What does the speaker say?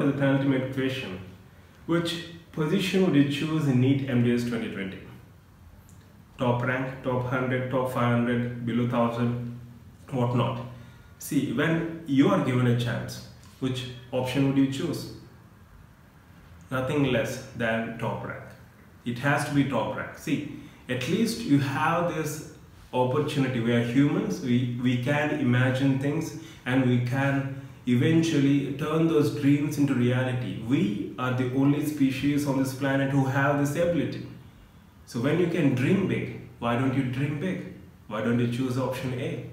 is the penultimate question. Which position would you choose in NEET MDS 2020? Top rank, top 100, top 500, below 1000, whatnot. See, when you are given a chance, which option would you choose? Nothing less than top rank. It has to be top rank. See, at least you have this opportunity. We are humans, we can imagine things and we can eventually turn those dreams into reality. We are the only species on this planet who have this ability. So when you can dream big, why don't you dream big? Why don't you choose option A?